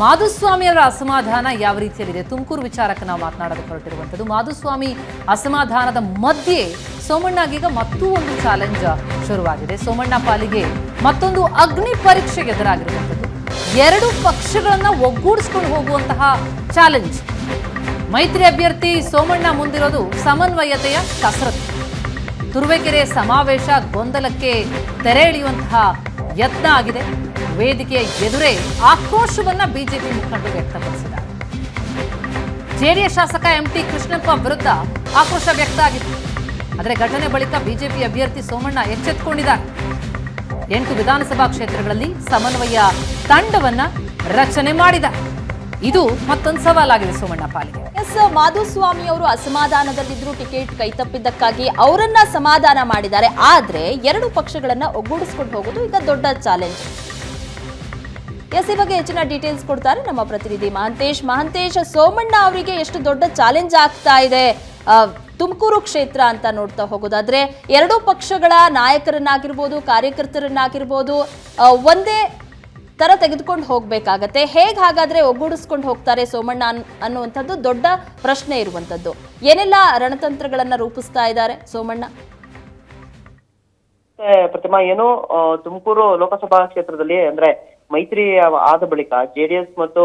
ಮಾಧುಸ್ವಾಮಿ ಅವರ ಅಸಮಾಧಾನ ಯಾವ ರೀತಿಯಲ್ಲಿದೆ ತುಮಕೂರು ವಿಚಾರಕ್ಕೆ ನಾವು ಮಾತನಾಡೋದಕ್ಕೆ ಹೊರಟಿರುವಂಥದ್ದು. ಮಾಧುಸ್ವಾಮಿ ಅಸಮಾಧಾನದ ಮಧ್ಯೆ ಸೋಮಣ್ಣಗೀಗ ಮತ್ತೂ ಒಂದು ಚಾಲೆಂಜ್ ಶುರುವಾಗಿದೆ. ಸೋಮಣ್ಣ ಪಾಲಿಗೆ ಮತ್ತೊಂದು ಅಗ್ನಿ ಪರೀಕ್ಷೆಗೆ ಎದುರಾಗಿರುವಂಥದ್ದು. ಎರಡು ಪಕ್ಷಗಳನ್ನ ಒಗ್ಗೂಡಿಸ್ಕೊಂಡು ಹೋಗುವಂತಹ ಚಾಲೆಂಜ್. ಮೈತ್ರಿ ಅಭ್ಯರ್ಥಿ ಸೋಮಣ್ಣ ಮುಂದಿರೋದು ಸಮನ್ವಯತೆಯ ಕಸರತ್ತು. ತುರುವೇಕೆರೆ ಸಮಾವೇಶ ಗೊಂದಲಕ್ಕೆ ತೆರೆ ಎಳೆಯುವಂತಹ ಯತ್ನ ಆಗಿದೆ. ವೇದಿಕೆಯ ಎದುರೇ ಆಕ್ರೋಶವನ್ನ ಬಿಜೆಪಿ ಮುಖಂಡರು ವ್ಯಕ್ತಪಡಿಸಿದ್ದಾರೆ. ಜೆಡಿಎಸ್ ಶಾಸಕ ಎಂಟಿ ಕೃಷ್ಣಪ್ಪ ವಿರುದ್ಧ ಆಕ್ರೋಶ ವ್ಯಕ್ತ ಆಗಿತ್ತು. ಆದರೆ ಘಟನೆ ಬಳಿಕ ಬಿಜೆಪಿ ಅಭ್ಯರ್ಥಿ ಸೋಮಣ್ಣ ಎಚ್ಚೆತ್ತುಕೊಂಡಿದ್ದಾರೆ. 8 ವಿಧಾನಸಭಾ ಕ್ಷೇತ್ರಗಳಲ್ಲಿ ಸಮನ್ವಯ ತಂಡವನ್ನ ರಚನೆ ಮಾಡಿದ್ದಾರೆ. ಇದು ಮತ್ತೊಂದು ಸವಾಲಾಗಿದೆ ಸೋಮಣ್ಣ ಪಾಲಿಗೆ. ಮಾಧುಸ್ವಾಮಿ ಅವರು ಅಸಮಾಧಾನದಲ್ಲಿದ್ರು ಟಿಕೆಟ್ ಕೈತಪ್ಪಿದ್ದಕ್ಕಾಗಿ ಅವರನ್ನ ಸಮಾಧಾನ ಮಾಡಿದ್ದಾರೆ. ಆದ್ರೆ ಎರಡು ಪಕ್ಷಗಳನ್ನ ಒಗ್ಗೂಡಿಸ್ಕೊಂಡು ಹೋಗೋದು ಈಗ ದೊಡ್ಡ ಚಾಲೆಂಜ್. ಈ ಬಗ್ಗೆ ಹೆಚ್ಚಿನ ಡೀಟೇಲ್ಸ್ ಕೊಡ್ತಾರೆ ನಮ್ಮ ಪ್ರತಿನಿಧಿ ಮಹಂತೇಶ್. ಸೋಮಣ್ಣ ಅವರಿಗೆ ಎಷ್ಟು ದೊಡ್ಡ ಚಾಲೆಂಜ್ ಆಗ್ತಾ ಇದೆ ತುಮಕೂರು ಕ್ಷೇತ್ರ ಅಂತ ನೋಡ್ತಾ ಹೋಗೋದಾದ್ರೆ, ಎರಡೂ ಪಕ್ಷಗಳ ನಾಯಕರನ್ನಾಗಿರ್ಬೋದು ಕಾರ್ಯಕರ್ತರನ್ನಾಗಿರ್ಬೋದು ಒಂದೇ ತರ ತೆಗೆದುಕೊಂಡು ಹೋಗ್ಬೇಕಾಗತ್ತೆ. ಹಾಗಾದ್ರೆ ಒಗ್ಗೂಡಿಸ್ಕೊಂಡು ಹೋಗ್ತಾರೆ ಸೋಮಣ್ಣ ಅನ್ನುವಂಥದ್ದು ದೊಡ್ಡ ಪ್ರಶ್ನೆ ಇರುವಂತದ್ದು. ಏನೆಲ್ಲ ರಣತಂತ್ರಗಳನ್ನ ರೂಪಿಸ್ತಾ ಇದ್ದಾರೆ ಸೋಮಣ್ಣ? ಪ್ರತಿಮಾ, ಏನು ತುಮಕೂರು ಲೋಕಸಭಾ ಕ್ಷೇತ್ರದಲ್ಲಿ ಅಂದ್ರೆ ಮೈತ್ರಿ ಆದ ಬಳಿಕ ಜೆಡಿಎಸ್ ಮತ್ತು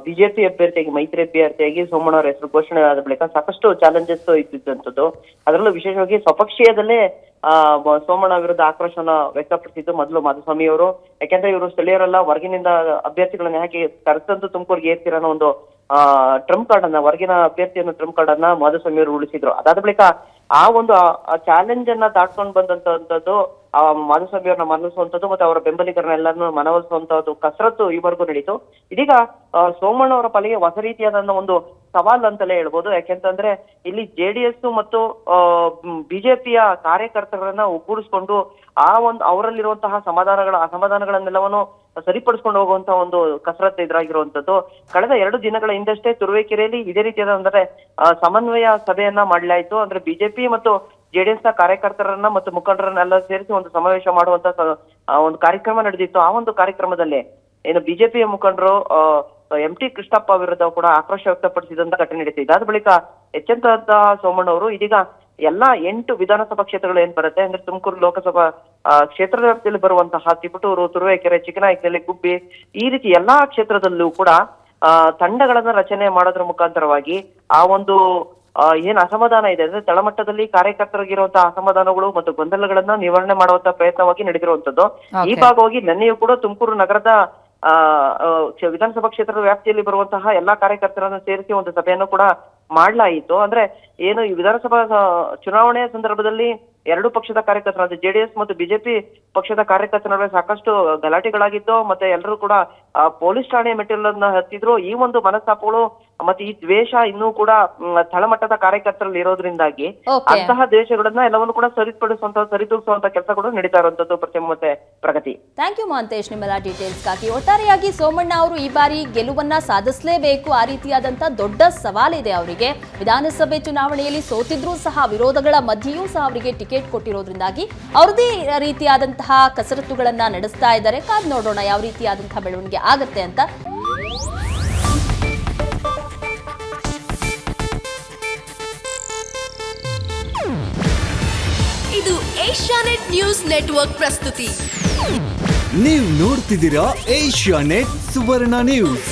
ಬಿಜೆಪಿ ಅಭ್ಯರ್ಥಿಯಾಗಿ ಮೈತ್ರಿ ಅಭ್ಯರ್ಥಿಯಾಗಿ ಸೋಮಣ್ಣ ಅವರ ಹೆಸರು ಘೋಷಣೆ ಆದ ಬಳಿಕ ಸಾಕಷ್ಟು ಚಾಲೆಂಜಸ್ ಇದ್ದಿದ್ದಂಥದ್ದು. ಅದರಲ್ಲೂ ವಿಶೇಷವಾಗಿ ಸ್ವಪಕ್ಷೀಯದಲ್ಲೇ ಸೋಮಣ್ಣ ವಿರುದ್ಧ ಆಕ್ರೋಶವನ್ನ ವ್ಯಕ್ತಪಡಿಸಿದ್ದು ಮೊದಲು ಮಾಧುಸ್ವಾಮಿ ಅವರು. ಯಾಕೆಂದ್ರೆ ಇವರು ಸ್ಥಳೀಯರೆಲ್ಲ ಹೊರಗಿನಿಂದ ಅಭ್ಯರ್ಥಿಗಳನ್ನ ಯಾಕೆ ಕರೆತಂದು ತುಮಕೂರಿಗೆ ಏರ್ತೀರ ಅನ್ನೋ ಒಂದು ಟ್ರಂಪ್ ಕಾರ್ಡ್ ಅನ್ನ, ಹೊರಗಿನ ಅಭ್ಯರ್ಥಿಯನ್ನು ಟ್ರಂಪ್ ಕಾರ್ಡ್ ಅನ್ನ ಮಾಧುಸ್ವಾಮಿ ಅವರು ಉಳಿಸಿದ್ರು. ಅದಾದ ಬಳಿಕ ಆ ಒಂದು ಚಾಲೆಂಜ್ ಅನ್ನ ದಾಟ್ಕೊಂಡು ಬಂದಂತದ್ದು ಮಾಧುಸ್ವಾಮಿ ಅವ್ರನ್ನ ಮನವೊಲಿಸುವಂತದ್ದು ಮತ್ತೆ ಅವರ ಬೆಂಬಲಿಗರನ್ನೆಲ್ಲರನ್ನು ಮನವೊಲಿಸುವಂತದ್ದು ಕಸರತ್ತು ಈವರೆಗೂ ನಡೀತು. ಇದೀಗ ಸೋಮಣ್ಣ ಅವರ ಪಾಲಿಗೆ ಹೊಸ ರೀತಿಯಾದ ಒಂದು ಸವಾಲ್ ಅಂತಲೇ ಹೇಳ್ಬೋದು. ಯಾಕೆಂತಂದ್ರೆ ಇಲ್ಲಿ ಜೆಡಿಎಸ್ ಮತ್ತು ಬಿಜೆಪಿಯ ಕಾರ್ಯಕರ್ತರನ್ನ ಒಗ್ಗೂಡಿಸ್ಕೊಂಡು ಅವರಲ್ಲಿರುವಂತಹ ಅಸಮಾಧಾನಗಳನ್ನೆಲ್ಲವನ್ನು ಸರಿಪಡಿಸ್ಕೊಂಡು ಹೋಗುವಂತಹ ಒಂದು ಕಸರತ್ತು ಎದುರಾಗಿರುವಂತದ್ದು. ಕಳೆದ 2 ದಿನಗಳ ಹಿಂದಷ್ಟೇ ತುರುವೇಕೆರೆಯಲ್ಲಿ ಇದೇ ರೀತಿಯಾದ ಅಂದ್ರೆ ಸಮನ್ವಯ ಸಭೆಯನ್ನ ಮಾಡಲಾಯಿತು. ಅಂದ್ರೆ ಬಿಜೆಪಿ ಮತ್ತು ಜೆಡಿಎಸ್ ನ ಕಾರ್ಯಕರ್ತರನ್ನ ಮತ್ತು ಮುಖಂಡರನ್ನೆಲ್ಲ ಸೇರಿಸಿ ಒಂದು ಸಮಾವೇಶ ಮಾಡುವಂತ ಒಂದು ಕಾರ್ಯಕ್ರಮ ನಡೆದಿತ್ತು. ಆ ಒಂದು ಕಾರ್ಯಕ್ರಮದಲ್ಲಿ ಏನು ಬಿಜೆಪಿಯ ಮುಖಂಡರು ಎಂಟಿ ಕೃಷ್ಣಪ್ಪ ವಿರುದ್ಧ ಕೂಡ ಆಕ್ರೋಶ ವ್ಯಕ್ತಪಡಿಸಿದಂತ ಘಟನೆ ನಡೀತು. ಇದಾದ ಬಳಿಕ ಎಚ್ಚೆತ್ತಂತಹ ಸೋಮಣ್ಣ ಅವರು ಇದೀಗ ಎಲ್ಲಾ 8 ವಿಧಾನಸಭಾ ಕ್ಷೇತ್ರಗಳು ಏನ್ ಬರುತ್ತೆ ಅಂದ್ರೆ ತುಮಕೂರು ಲೋಕಸಭಾ ಕ್ಷೇತ್ರದ ವ್ಯಾಪ್ತಿಯಲ್ಲಿ ಬರುವಂತಹ ತಿಪಟೂರು, ತುರುವೇಕೆರೆ, ಚಿಕ್ಕನಾಯಕನಹಳ್ಳಿ, ಗುಬ್ಬಿ ಈ ರೀತಿ ಎಲ್ಲಾ ಕ್ಷೇತ್ರದಲ್ಲೂ ಕೂಡ ತಂಡಗಳನ್ನ ರಚನೆ ಮಾಡೋದ್ರ ಮುಖಾಂತರವಾಗಿ ಆ ಒಂದು ಏನ್ ಅಸಮಾಧಾನ ಇದೆ ಅಂದ್ರೆ ತಳಮಟ್ಟದಲ್ಲಿ ಕಾರ್ಯಕರ್ತರಿಗಿರುವಂತಹ ಅಸಮಾಧಾನಗಳು ಮತ್ತು ಗೊಂದಲಗಳನ್ನ ನಿವಾರಣೆ ಮಾಡುವಂತ ಪ್ರಯತ್ನವಾಗಿ ನಡೆದಿರುವಂತದ್ದು. ಈ ಭಾಗವಾಗಿ ನಿನ್ನೆಯೂ ಕೂಡ ತುಮಕೂರು ನಗರದ ವಿಧಾನಸಭಾ ಕ್ಷೇತ್ರದ ವ್ಯಾಪ್ತಿಯಲ್ಲಿ ಬರುವಂತಹ ಎಲ್ಲಾ ಕಾರ್ಯಕರ್ತರನ್ನು ಸೇರಿಸಿ ಒಂದು ಸಭೆಯನ್ನು ಕೂಡ ಮಾಡಲಾಯಿತು. ಅಂದ್ರೆ ಏನು ಈ ವಿಧಾನಸಭಾ ಚುನಾವಣೆಯ ಸಂದರ್ಭದಲ್ಲಿ 2 ಪಕ್ಷದ ಕಾರ್ಯಕರ್ತರು ಅಂದ್ರೆ ಜೆಡಿಎಸ್ ಮತ್ತು ಬಿಜೆಪಿ ಪಕ್ಷದ ಕಾರ್ಯಕರ್ತರ ನಡುವೆ ಸಾಕಷ್ಟು ಗಲಾಟೆಗಳಾಗಿತ್ತು. ಮತ್ತೆ ಎಲ್ಲರೂ ಕೂಡ ಪೊಲೀಸ್ ಠಾಣೆ ಮೆಟ್ಟಿಲನ್ನ ಹತ್ತಿದ್ರು. ಈ ಒಂದು ಮನಸ್ತಾಪಗಳು ಮತ್ತೆ ಈ ದ್ವೇಷ ಇನ್ನೂ ಕೂಡ ತಳಮಟ್ಟದ ಕಾರ್ಯಕರ್ತರಲ್ಲಿ ಇರೋದ್ರಿಂದಾಗಿ ಅಂತಹ ದ್ವೇಷಗಳನ್ನ ಎಲ್ಲವನ್ನು ಕೂಡ ಸರಿದೂಗಿಸುವಂತ ಕೆಲಸ ಕೂಡ ನಡೀತಾ ಇರುವಂತದ್ದು. ಪ್ರತಿಮಾ ಮತ್ತೆ ಪ್ರಗತಿ. ಥ್ಯಾಂಕ್ ಯು ಮಹಂತೇಶ್ ನಿಮ್ಮೆಲ್ಲ ಡೀಟೇಲ್ಸ್ಗಾಗಿ. ಒಟ್ಟಾರೆಯಾಗಿ ಸೋಮಣ್ಣ ಅವರು ಈ ಬಾರಿ ಗೆಲುವನ್ನ ಸಾಧಿಸಲೇಬೇಕು. ಆ ರೀತಿಯಾದಂತ ದೊಡ್ಡ ಸವಾಲಿದೆ ಅವರಿಗೆ. ವಿಧಾನಸಭೆ ಚುನಾವಣೆಯಲ್ಲಿ ಸೋತಿದ್ರೂ ಸಹ ವಿರೋಧಗಳ ಮಧ್ಯೆಯೂ ಸಹ ಅವರಿಗೆ ಟಿಕೆಟ್ ಕೊಟ್ಟಿರೋದ್ರಿಂದಾಗಿ ಅವ್ರದೇ ರೀತಿಯಾದಂತಹ ಕಸರತ್ತುಗಳನ್ನ ನಡೆಸ್ತಾ ಇದ್ದಾರೆ. ಕಾದ್ ನೋಡೋಣ ಯಾವ ರೀತಿಯಾದಂತಹ ಬೆಳವಣಿಗೆ ಆಗತ್ತೆ ಅಂತ. ಇದು ಏಷ್ಯಾನೆಟ್ ನ್ಯೂಸ್ ನೆಟ್ವರ್ಕ್ ಪ್ರಸ್ತುತಿ. ನೀವು ನೋಡ್ತಿದ್ದೀರಾ ಏಷ್ಯಾನೆಟ್ ಸುವರ್ಣ ನ್ಯೂಸ್.